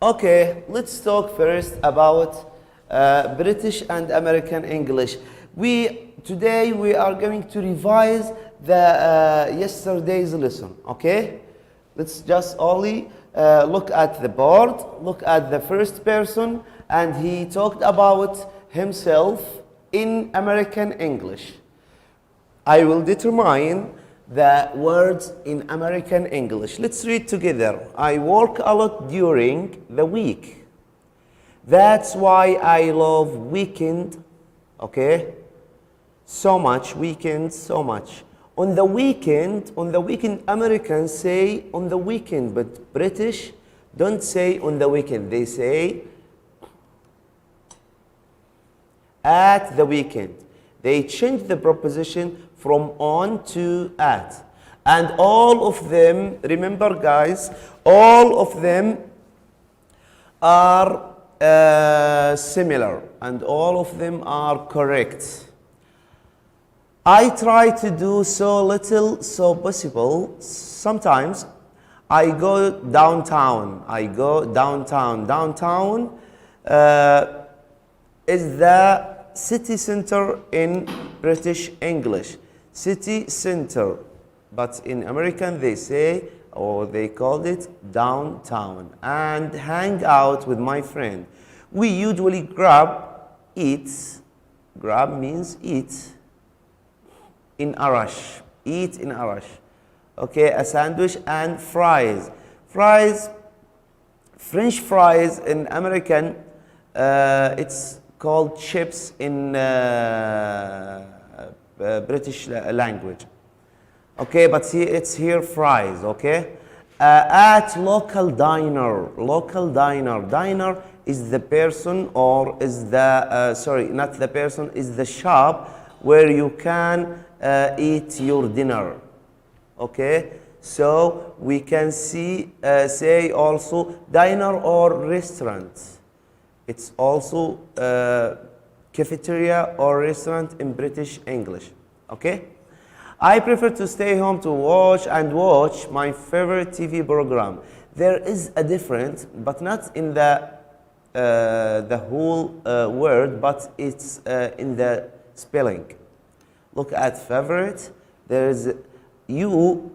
Okay, let's talk first about British and American English. Today we are going to revise the yesterday's lesson. Okay, let's just only look at the board, look at the first person, and he talked about himself in American English. I will determine the words in American English. Let's read together. I work a lot during the week. That's why I love weekend, okay? So much, weekend, so much. On the weekend, Americans say on the weekend, but British don't say on the weekend. They say at the weekend. They change the preposition from on to at. And all of them, remember guys, all of them are similar and all of them are correct. I try to do so little so possible. Sometimes I go downtown. Downtown is the city center in British English. City center, but in American they say, or they called it downtown. And hang out with my friend. We usually eat, grab means eat, in a rush, eat in a rush. Okay, a sandwich and fries. French fries in American, it's called chips in British language. Okay, but see, it's here fries, okay? At local diner. Diner is the person or is the, sorry, not the person, is the shop where you can eat your dinner, okay? So we can say also diner or restaurant. It's also cafeteria or restaurant in British English, okay? I prefer to stay home to watch my favorite TV program. There is a difference, but not in the whole word, but it's in the spelling. Look at favorite. There is U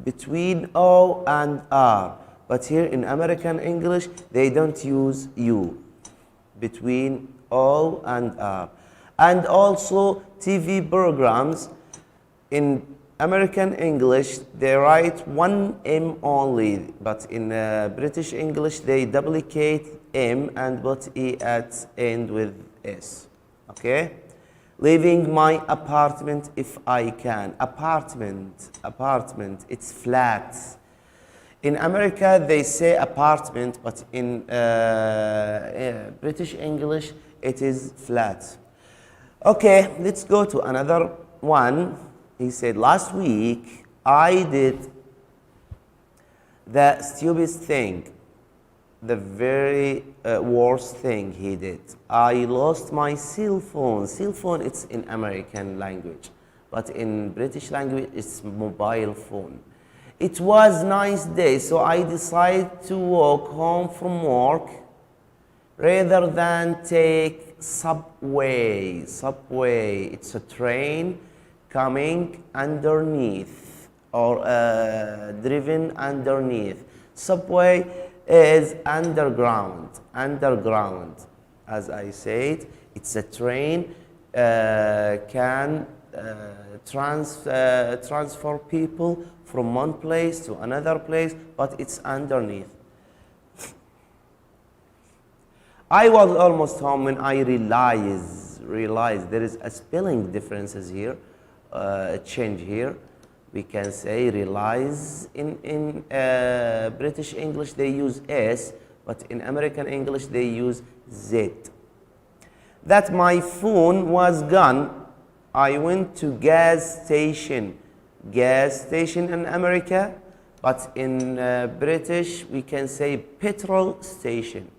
between O and R, but here in American English they don't use U between O and R. And also TV programs in American English they write one M only, but in British English they duplicate M and put E at end with S. Okay? Leaving my apartment if I can. Apartment, it's flat. In America they say apartment, but in British English it is flat. Okay, let's go to another one. He said, last week I did the stupidest thing, the very worst thing he did. I lost my cell phone. Cell phone, it's in American language, but in British language, it's mobile phone. It was a nice day, so I decided to walk home from work rather than take subway. Subway, it's a train coming underneath or driven underneath. Subway is underground. As I said, it's a train can transfer people from one place to another place, but it's underneath. I was almost home when I realized there is a spelling differences here, change here. We can say realize in British English they use S, but in American English they use Z. That my phone was gone. I went to gas station in America, but in British we can say petrol station.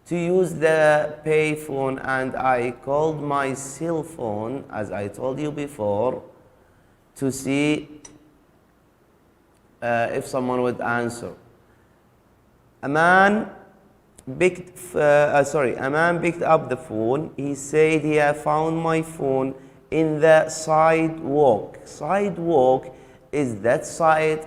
To use the pay phone, and I called my cell phone, as I told you before, to see if someone would answer. A man a man picked up the phone. He said he had found my phone in the sidewalk. Sidewalk is that side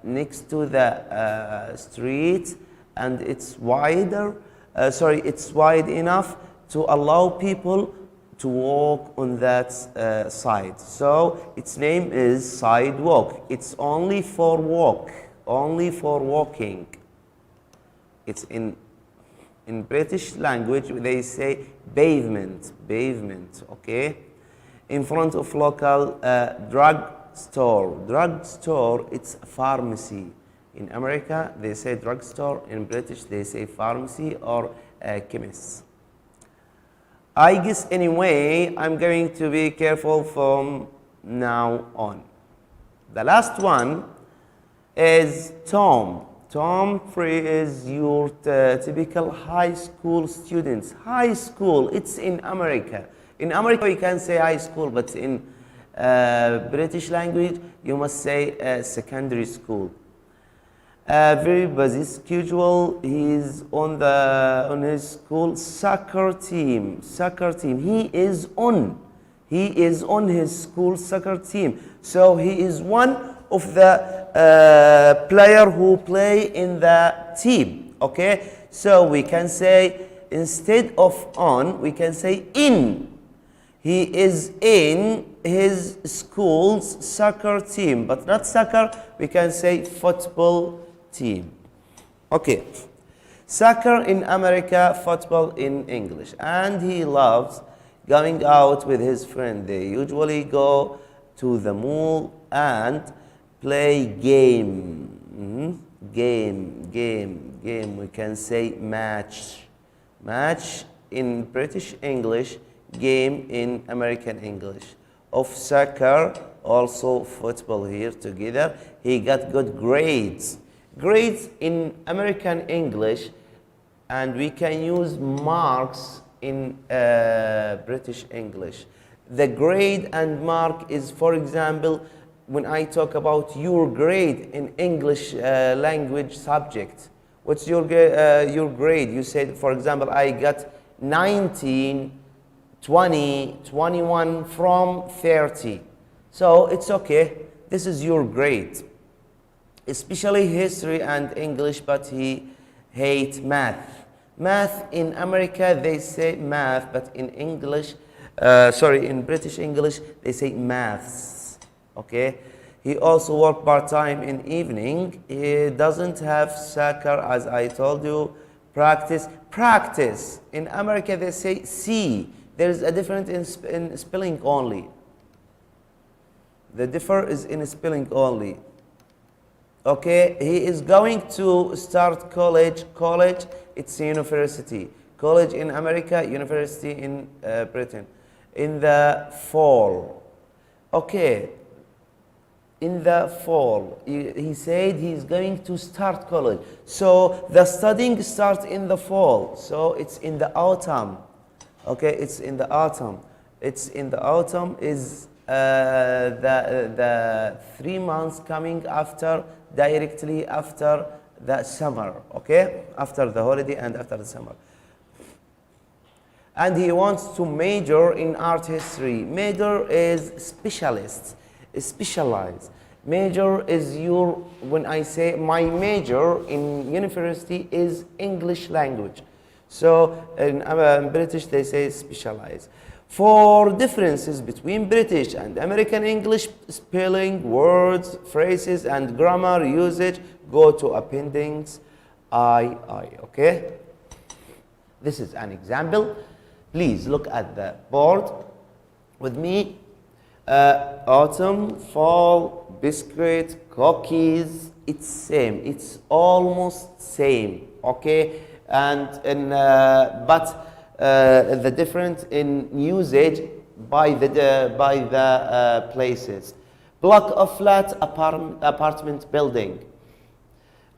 next to the street, and it's wider. It's wide enough to allow people to walk on that side. So its name is sidewalk. It's only for walk, only for walking. It's in British language they say pavement, pavement, okay? In front of local drug store, it's pharmacy. In America they say drugstore, in British they say pharmacy or chemist. I guess anyway, I'm going to be careful from now on. The last one is Tom. Tom is your typical high school students. High school, it's in America. In America, you can say high school, but in British language, you must say secondary school. Very busy schedule. He's on his school soccer team. He is on his school soccer team. So he is one of the player who play in the team. Okay, so we can say instead of on, we can say in. He is in his school's soccer team, but not soccer. We can say football team. Okay, soccer in America, football in English, and he loves going out with his friend. They usually go to the mall and play game. Game. We can say match in British English, game in American English. Of soccer, also football here together. He got good grades. Grades in American English, and we can use marks in British English. The grade and mark is, for example, when I talk about your grade in English language subject. What's your grade? You said, for example, I got 19, 20, 21 from 30. So it's okay. This is your grade. Especially history and English, but he hates math. Math in America, they say math, but in English, in British English, they say maths. Okay. He also works part-time in evening. He doesn't have soccer, as I told you. Practice. In America, they say see. There is a difference in spelling only. The difference is in spelling only. Okay, he is going to start college. College, it's university. College in America, university in Britain. In the fall. Okay, in the fall. He said he's going to start college. So the studying starts in the fall. So it's in the autumn. Okay, it's in the autumn. It's in the autumn is the 3 months coming after, directly after the summer. Okay, after the holiday and after the summer. And he wants to major in art history. Major is specialist, specialize. Major is your, when I say my major in university is English language. So in British they say specialize. For differences between British and American English, spelling, words, phrases, and grammar usage, go to appendix II. Okay? This is an example. Please look at the board with me. Autumn, fall, biscuit, cookies, it's same. It's almost same. Okay? And but the difference in usage by the places. Block of flat apartment building.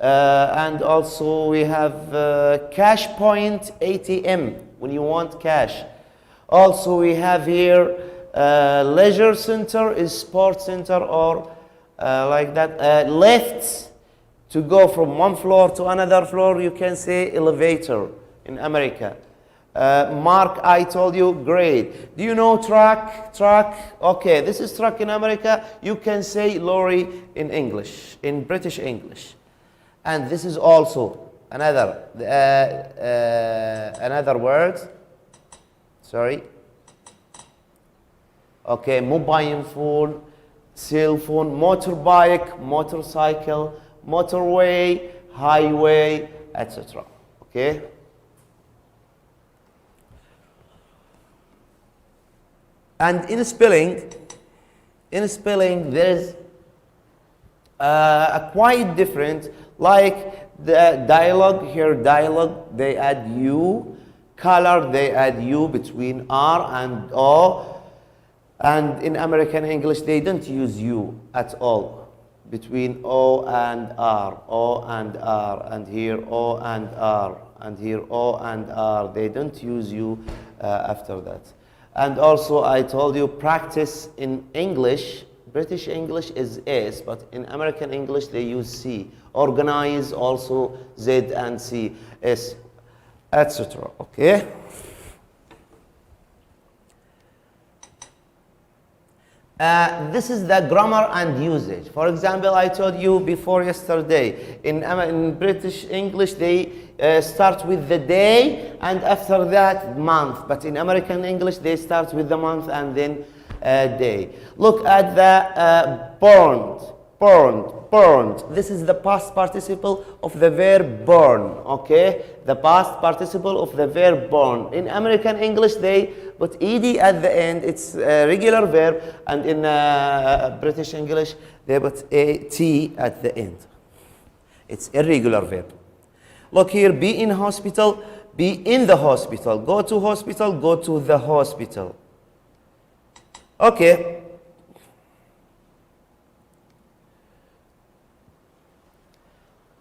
And also we have cash point ATM when you want cash. Also we have here leisure center is sports center or like that. Lift To go from one floor to another floor, you can say elevator in America. Mark, I told you, great. Do you know truck? Truck. Okay, this is truck in America. You can say lorry in English, in British English. And this is also another word. Sorry. Okay, mobile phone, cell phone, motorbike, motorcycle, motorway, highway, etc. Okay. And in spelling there is a quite different, like the dialogue here, dialogue, they add U, color, they add U between R and O, and in American English they don't use U at all between O and R, O and R, and here O and R, and here O and R, they don't use U after that. And also I told you practice in English, British English is S, but in American English they use C. Organize also Z and C, S, etc. Okay? This is the grammar and usage. For example, I told you before yesterday, in British English they start with the day and after that month, but in American English they start with the month and then day. Look at the burned. This is the past participle of the verb burn, okay? The past participle of the verb burn. In American English they put ed at the end, it's a regular verb, and in British English they put a-t at the end. It's irregular verb. Look here, be in hospital, be in the hospital. Go to hospital, go to the hospital. Okay.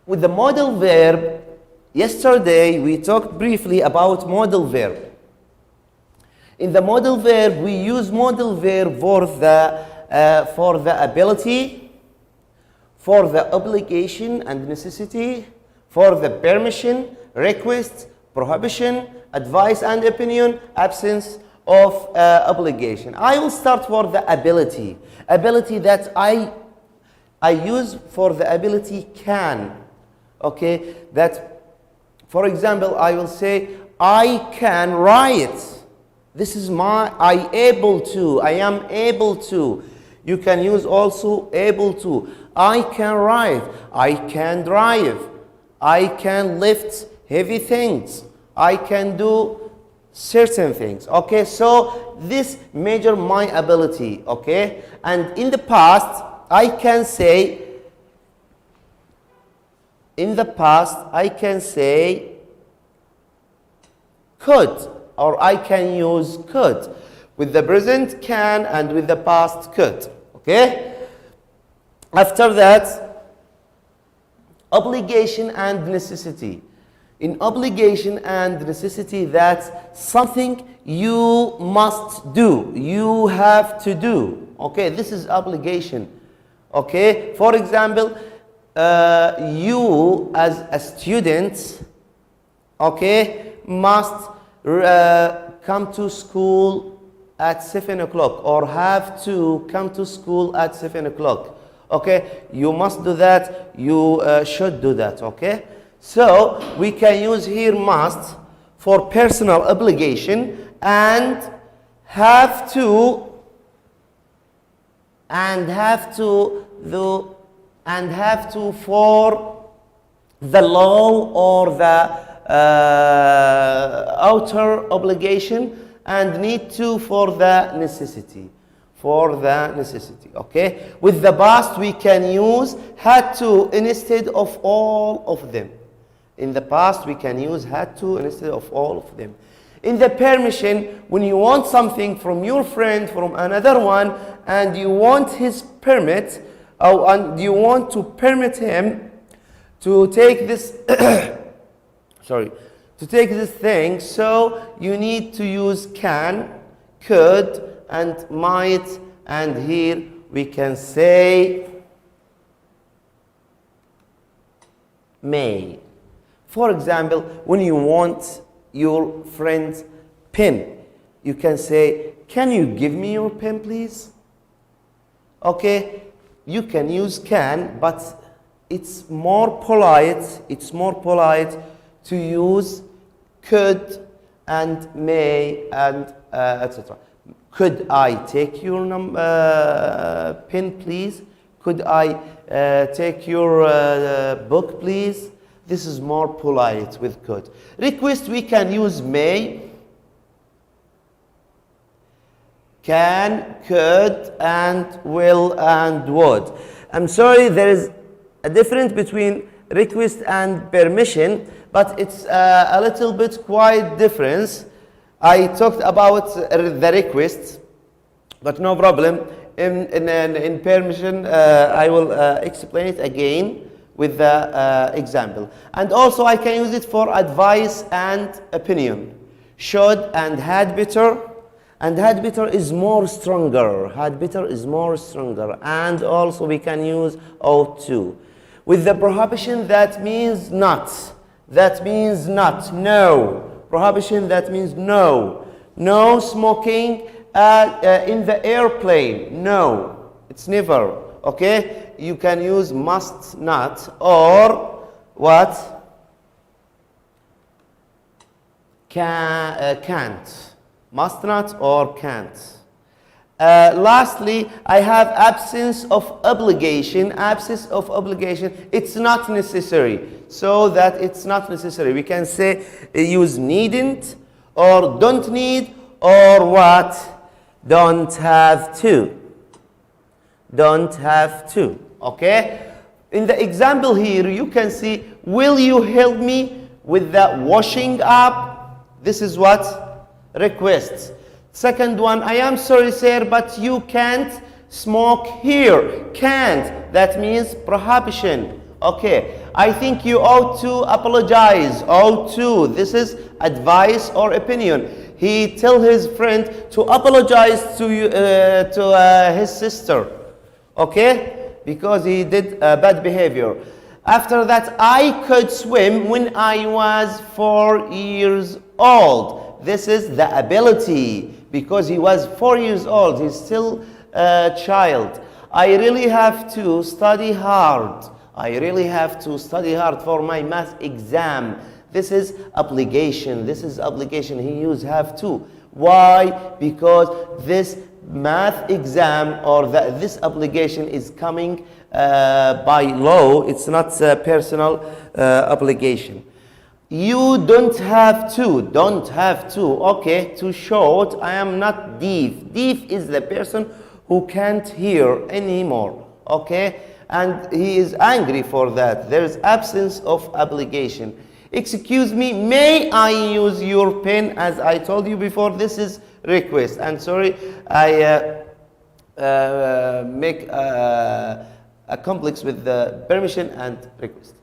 With the modal verb, yesterday we talked briefly about modal verb. In the modal verb, we use modal verb for the ability, for the obligation and necessity, for the permission, request, prohibition, advice and opinion, absence of obligation. I will start for the ability. Ability that I use for the ability can. Okay, that, for example, I will say, I can write. This is my, I am able to. You can use also able to. I can write. I can drive. I can lift heavy things. I can do certain things. Okay, so this measure my ability. Okay, and in the past, I can say, could, or I can use could. With the present can and with the past could. Okay? After that, obligation and necessity. In obligation and necessity, that's something you must do. You have to do. Okay? This is obligation. Okay? For example, you as a student, okay, must come to school at 7 o'clock or have to come to school at 7 o'clock. Okay, you must do that, you should do that. Okay, so we can use here must for personal obligation and have to for the law or the outer obligation, and need to for the necessity. Okay, with the past we can use had to instead of all of them. In the past we can use had to instead of all of them. In the permission, when you want something from your friend, from another one, and you want his permit, and you want to permit him to take this to take this thing, so you need to use can, could, and might, and here we can say may. For example, when you want your friend's pen, you can say, can you give me your pen, please? Okay, you can use can, but it's more polite to use could and may and etc. Could I take your pen, please? Could I take your book, please? This is more polite with could. Request, we can use may, can, could, and will, and would. I'm sorry, there is a difference between request and permission, but it's a little bit quite different. I talked about the request, but no problem. In permission, I will explain it again with the example. And also I can use it for advice and opinion. Should and had better. And had better is more stronger. Had better is more stronger. And also we can use ought to. With the prohibition, that means not. That means not. No. Prohibition, that means no. No smoking in the airplane. No. It's never. Okay? You can use must not or what? Can't. Must not or can't. Lastly, I have absence of obligation. Absence of obligation, it's not necessary. So that it's not necessary. We can say use needn't or don't need or what? Don't have to. Don't have to. Okay? In the example here, you can see, will you help me with the washing up? This is what? Request. Second one, I am sorry, sir, but you can't smoke here. Can't. That means prohibition. Okay. I think you ought to apologize. Ought to. This is advice or opinion. He tell his friend to apologize to his sister. Okay? Because he did bad behavior. After that, I could swim when I was 4 years old. This is the ability, because he was 4 years old. He's still a child. I really have to study hard. I really have to study hard for my math exam. This is obligation. This is obligation. He used have to. Why? Because this math exam or this obligation is coming by law. It's not a personal obligation. You don't have to. Don't have to. Okay, too short. I am not deaf. Deaf is the person who can't hear anymore. Okay, and he is angry for that. There is absence of obligation. Excuse me, may I use your pen? As I told you before, this is request. And sorry, I make a complex with the permission and request.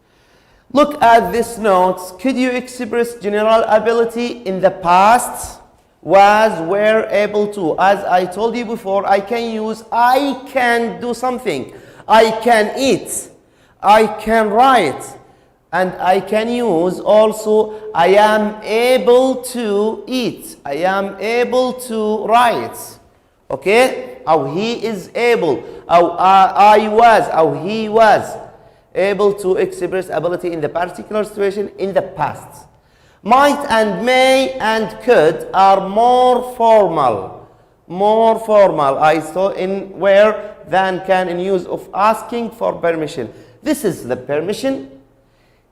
Look at this notes. Could you express general ability in the past? Was, were, able to. As I told you before, I can use I can do something. I can eat. I can write. And I can use also I am able to eat. I am able to write. Okay? Or he is able. Or I was. Or he was able to express ability in the particular situation in the past. Might and may and could are more formal. More formal. I saw in where than can in use of asking for permission. This is the permission.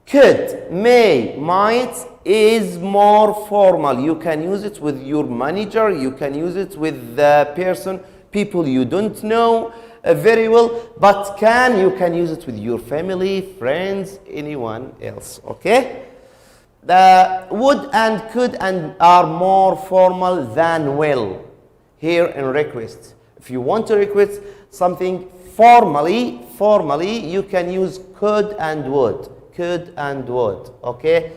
Could, may, might is more formal. You can use it with your manager. You can use it with the people you don't know very well. But you can use it with your family, friends, anyone else. Okay? The would and could and are more formal than will. Here in request. If you want to request something formally, you can use could and would. Could and would. Okay?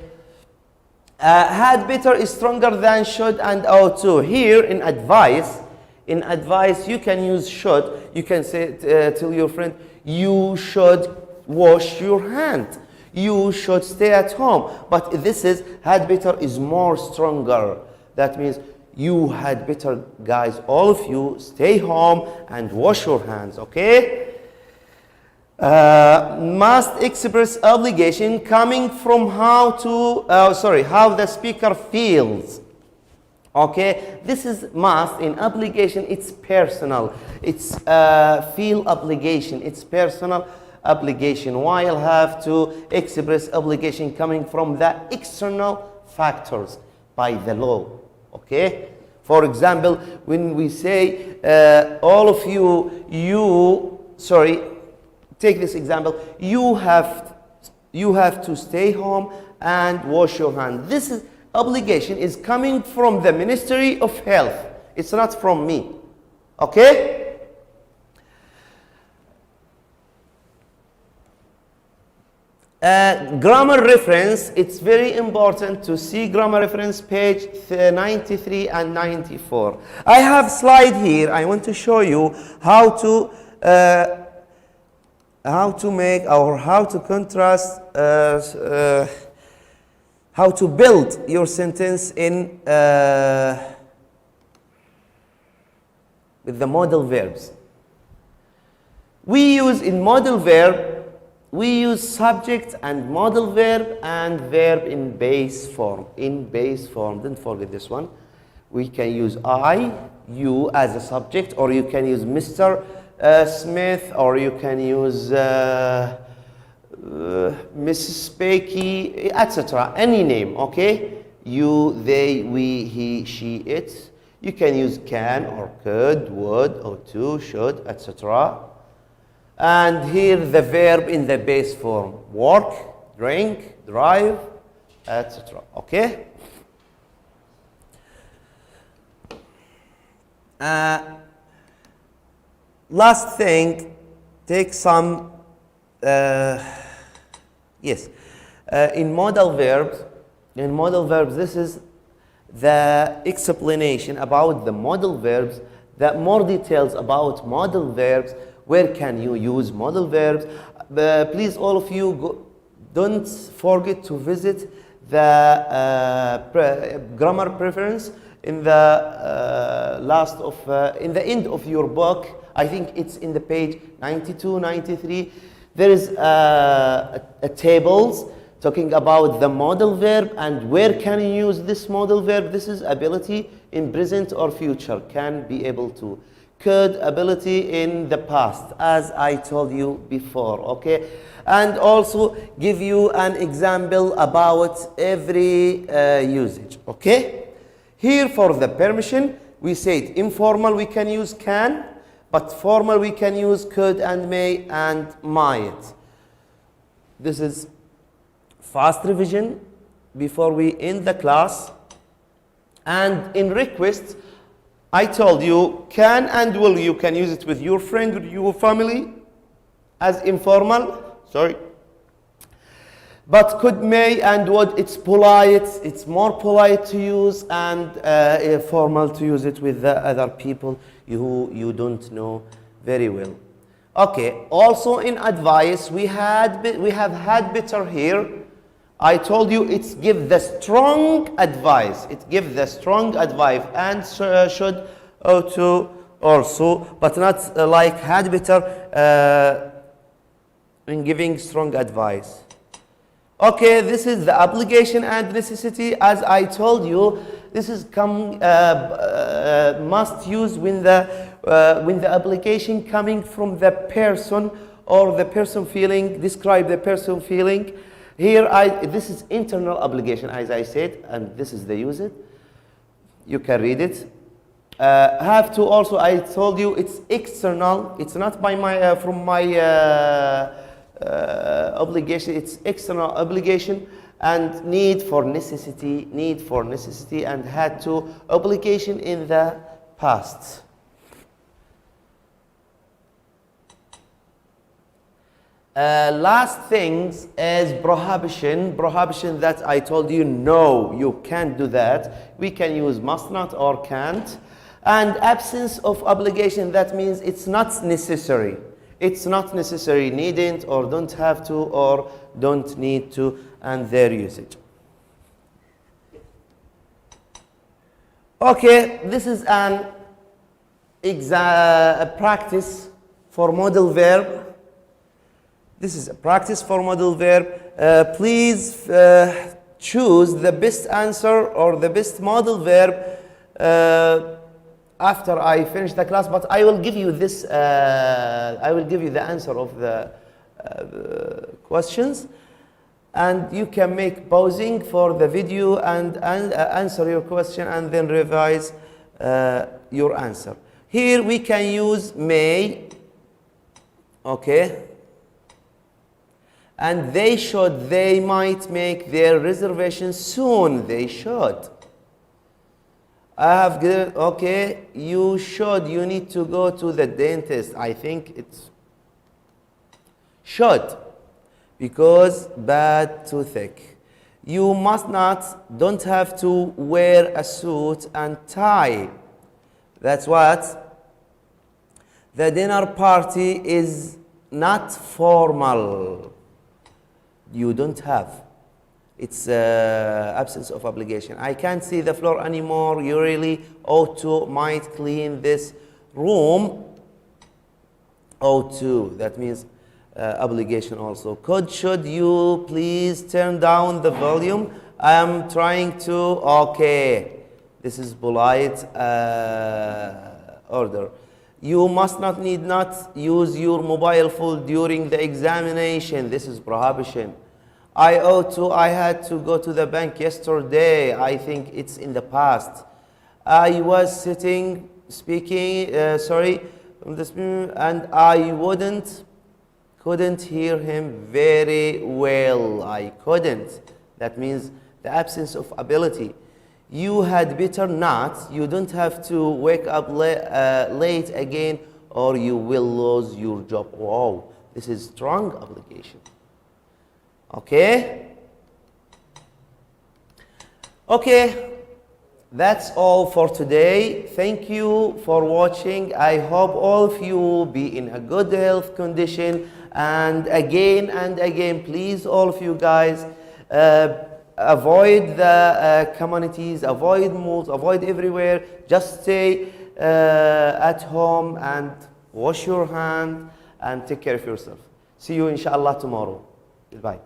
Had better is stronger than should and ought to. Here in advice, you can use should. You can say tell your friend, you should wash your hand. you should stay at home. But this is had better is more stronger. That means you had better, guys, all of you, stay home and wash your hands, okay? Must express obligation coming from how the speaker feels. Okay, this is must. In obligation, it's personal. It's feel obligation. It's personal obligation. While have to express obligation coming from the external factors by the law. Okay. For example, when we say all of you, take this example. You have to stay home and wash your hands. This is obligation is coming from the Ministry of Health. It's not from me. Okay? Grammar reference, it's very important to see grammar reference page 93 and 94. I have slide here. I want to show you how to make or how to contrast how to build your sentence in with the modal verbs. We use in modal verb, we use subject and modal verb and verb in base form. In base form, don't forget this one. We can use I, you as a subject, or you can use Mr. Smith, or you can use Mrs. Spakey, etc. Any name, okay? You, they, we, he, she, it. You can use can or could, would, or to, should, etc. And here the verb in the base form. Work, drink, drive, etc. Okay? Last thing, take some, in modal verbs, this is the explanation about the modal verbs, that more details about modal verbs, where can you use modal verbs. Please, all of you, don't forget to visit the grammar preference in the in the end of your book. I think it's in the page 92, 93. There is a tables talking about the modal verb and where can you use this modal verb. This is ability in present or future, can be able to. Could, ability in the past, as I told you before, okay? And also give you an example about every usage, okay? Here for the permission, we said informal we can use can, but formal we can use could and may and might. This is fast revision before we end the class. And in requests, I told you can and will, you can use it with your friend, with your family as informal, But could, may, and would, it's polite, it's more polite to use, and formal to use it with the other people who you don't know very well. Okay, also in advice, we have had better here. I told you it's give the strong advice. It gives the strong advice and should to also, but not like had better in giving strong advice. Okay, this is the obligation and necessity. As I told you, this is must use when the obligation coming from the person or the person feeling, describe the person feeling. Here, this is internal obligation, as I said, and this is the use it. You can read it. Have to also, I told you, it's external. It's not by my from my obligation. It's external obligation and need for necessity, and had to obligation in the past. Last things is prohibition that I told you, no, you can't do that. We can use must not or can't. And absence of obligation, that means it's not necessary. It's not necessary, needn't or don't have to or don't need to, and their usage. Okay, this is a practice for modal verb. This is a practice for modal verb. Please choose the best answer or the best modal verb after I finish the class, but I will give you this, I will give you the answer of the questions, and you can make pausing for the video and answer your question and then revise your answer. Here we can use may, okay, and they should, they might make their reservation soon, they should. I have given, okay, you should, you need to go to the dentist. I think it's should, because bad toothache. You must not, don't have to wear a suit and tie. That's what? The dinner party is not formal. You don't have. It's absence of obligation. I can't see the floor anymore. You really ought to, might clean this room. Ought to, that means obligation also. Could, should you please turn down the volume? I am trying to, okay. This is polite order. You must not, need not use your mobile phone during the examination. This is prohibition. I ought to, I had to go to the bank yesterday. I think it's in the past. I was sitting, speaking, and I couldn't hear him very well. I couldn't. That means the absence of ability. You had better not. You don't have to wake up late again or you will lose your job. Wow, this is strong obligation. Okay? Okay, that's all for today. Thank you for watching. I hope all of you be in a good health condition. And again, please, all of you guys, avoid the communities, avoid malls, avoid everywhere. Just stay at home and wash your hand and take care of yourself. See you inshallah tomorrow. Goodbye.